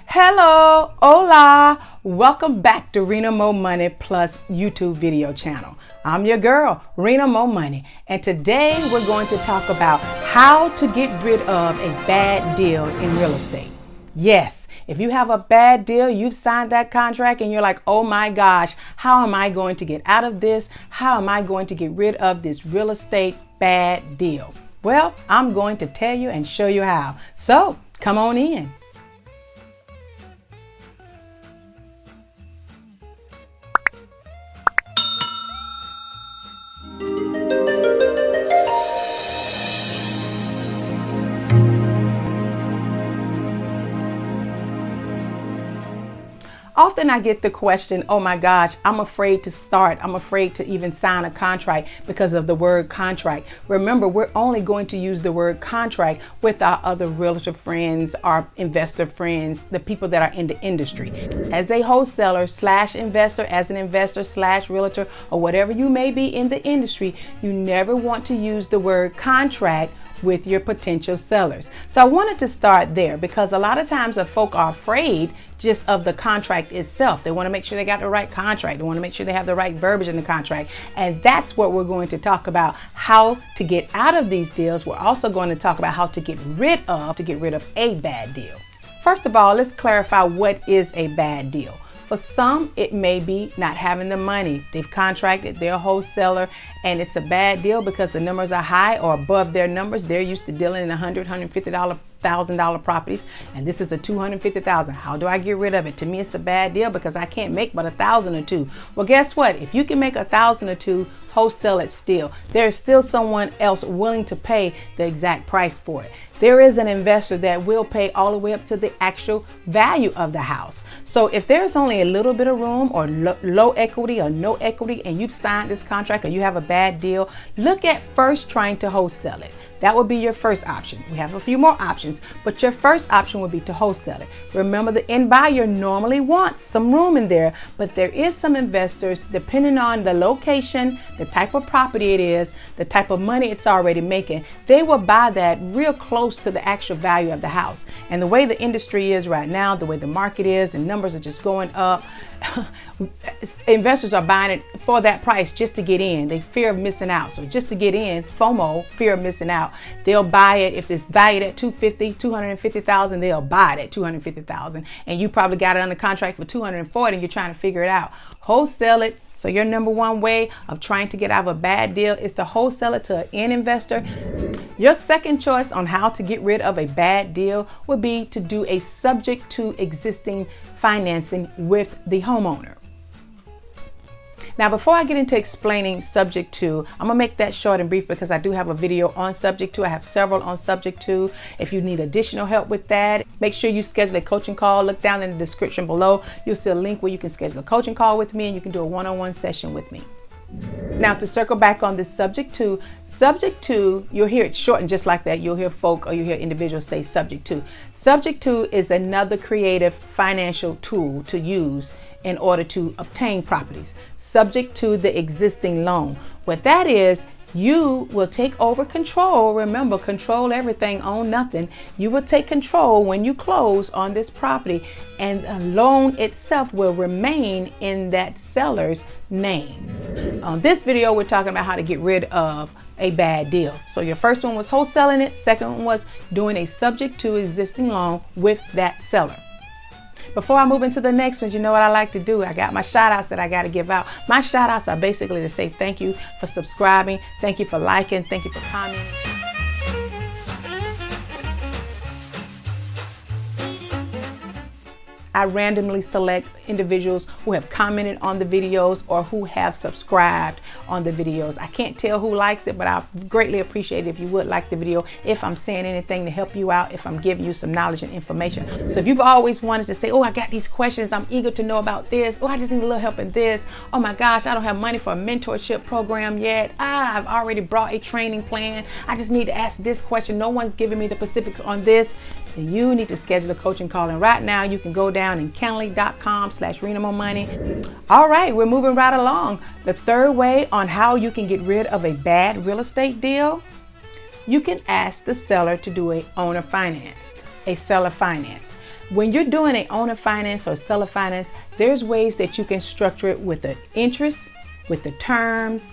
Hello, hola, welcome back to Rena MoMoney Plus YouTube video channel. I'm your girl, Rena MoMoney, and today we're going to talk about how to get rid of a bad deal in real estate. Yes, if you have a bad deal, you've signed that contract and you're like, oh my gosh, how am I going to get out of this? How am I going to get rid of this real estate bad deal? Well, I'm going to tell you and show you how. So come on in. Often I get the question, oh my gosh, I'm afraid to start. I'm afraid to even sign a contract because of the word contract. Remember, we're only going to use the word contract with our other realtor friends, our investor friends, the people that are in the industry. As a wholesaler slash investor, as an investor slash realtor, or whatever you may be in the industry, you never want to use the word contract with your potential sellers. So I wanted to start there because a lot of times the folk are afraid just of the contract itself. They want to make sure they got the right contract. They want to make sure they have the right verbiage in the contract. And that's what we're going to talk about, how to get out of these deals. We're also going to talk about how to get rid of a bad deal. First of all, let's clarify what is a bad deal. For some, it may be not having the money. They've contracted, they're a wholesaler, and it's a bad deal because the numbers are high or above their numbers. They're used to dealing in $100,000, $150,000 properties, and this is a $250,000. How do I get rid of it? To me, it's a bad deal because I can't make but $1,000 or $2,000. Well, guess what? If you can make $1,000 or $2,000, wholesale it still. There's still someone else willing to pay the exact price for it. There is an investor that will pay all the way up to the actual value of the house. So if there's only a little bit of room or low equity or no equity and you've signed this contract or you have a bad deal, look at first trying to wholesale it. That would be your first option. We have a few more options, but your first option would be to wholesale it. Remember, the end buyer normally wants some room in there, but there is some investors, depending on the location, the type of property it is, the type of money it's already making, they will buy that real close to the actual value of the house. And the way the industry is right now, the way the market is, and numbers are just going up, investors are buying it for that price just to get in. They fear of missing out. So just to get in, FOMO, fear of missing out, they'll buy it. If it's valued at $250,000, they'll buy it at $250,000. And you probably got it under contract for $240,000 and you're trying to figure it out. Wholesale it. So your number one way of trying to get out of a bad deal is to wholesale it to an end investor. Your second choice on how to get rid of a bad deal would be to do a subject to existing financing with the homeowner. Now, before I get into explaining subject to, I'm gonna make that short and brief because I do have a video on subject to. I have several on subject to. If you need additional help with that, make sure you schedule a coaching call. Look down in the description below. You'll see a link where you can schedule a coaching call with me and you can do a one-on-one session with me. Now, to circle back on this subject to, you'll hear it shortened just like that. You'll hear folk or you'll hear individuals say subject to. Subject to is another creative financial tool to use in order to obtain properties, subject to the existing loan. What that is, you will take over control. Remember, control everything, own nothing. You will take control when you close on this property, and the loan itself will remain in that seller's name. On this video, we're talking about how to get rid of a bad deal. So your first one was wholesaling it. Second one was doing a subject to existing loan with that seller. Before I move into the next one, you know what I like to do? I got my shout outs that I got to give out. My shout outs are basically to say thank you for subscribing, thank you for liking, thank you for commenting. I randomly select individuals who have commented on the videos or who have subscribed on the videos. I can't tell who likes it, but I greatly appreciate it if you would like the video, if I'm saying anything to help you out, if I'm giving you some knowledge and information. So if you've always wanted to say, oh, I got these questions, I'm eager to know about this, oh, I just need a little help in this, oh my gosh, I don't have money for a mentorship program yet, I've already brought a training plan, I just need to ask this question, no one's giving me the specifics on this, then you need to schedule a coaching call. And right now you can go down in Calendly.com/Rena MoMoney. All right, we're moving right along. The third way on how you can get rid of a bad real estate deal, you can ask the seller to do a owner finance, a seller finance. When you're doing a owner finance or seller finance, there's ways that you can structure it with the interest, with the terms,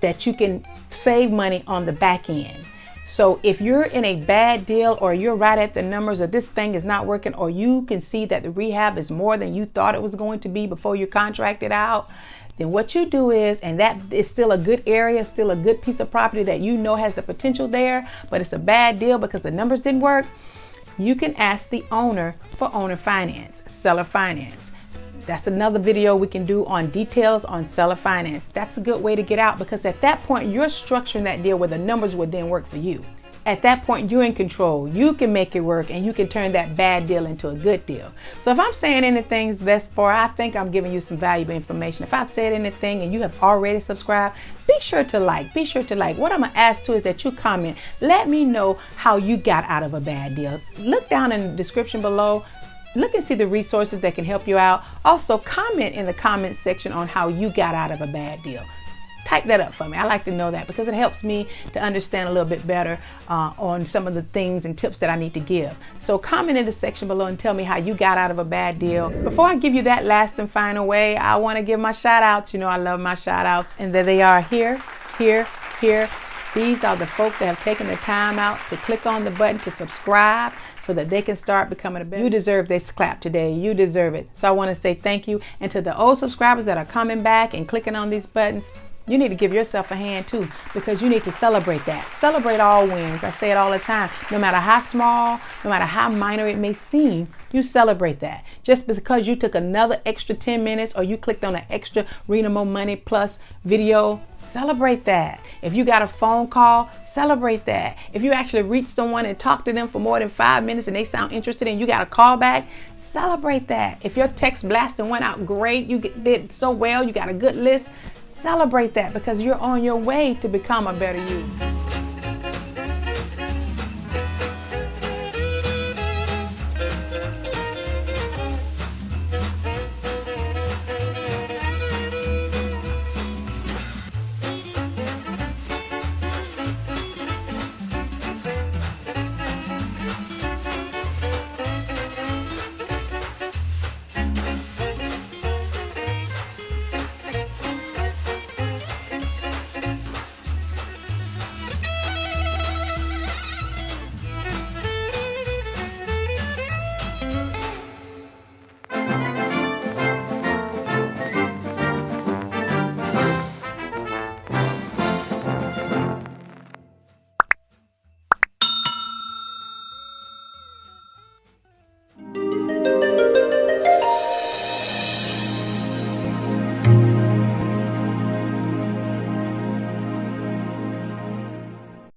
that you can save money on the back end. So if you're in a bad deal, or you're right at the numbers, or this thing is not working, or you can see that the rehab is more than you thought it was going to be before you contracted out, then what you do is, and that is still a good area, still a good piece of property that you know has the potential there, but it's a bad deal because the numbers didn't work, you can ask the owner for owner finance, seller finance. That's another video we can do on details on seller finance. That's a good way to get out, because at that point you're structuring that deal where the numbers would then work for you. At that point you're in control. You can make it work, and you can turn that bad deal into a good deal. So if I'm saying anything thus far, I think I'm giving you some valuable information. If I've said anything and you have already subscribed, be sure to like. Be sure to like. What I'm gonna ask too is that you comment. Let me know how you got out of a bad deal. Look down in the description below. Look and see the resources that can help you out. Also, comment in the comment section on how you got out of a bad deal. Type that up for me. I like to know that, because it helps me to understand a little bit better on some of the things and tips that I need to give. So comment in the section below and tell me how you got out of a bad deal. Before I give you that last and final way, I want to give my shout outs. You know I love my shout outs, and there they are, here. These are the folks that have taken the time out to click on the button to subscribe so that they can start becoming a better. You deserve this clap today. You deserve it. So I want to say thank you. And to the old subscribers that are coming back and clicking on these buttons, you need to give yourself a hand too, because you need to celebrate that. Celebrate all wins. I say it all the time. No matter how small, no matter how minor it may seem, you celebrate that. Just because you took another extra 10 minutes, or you clicked on an extra Rena MoMoney Plus video, celebrate that. If you got a phone call, celebrate that. If you actually reach someone and talk to them for more than 5 minutes and they sound interested and you got a call back, celebrate that. If your text blasting went out great, you did so well, you got a good list, celebrate that, because you're on your way to become a better you.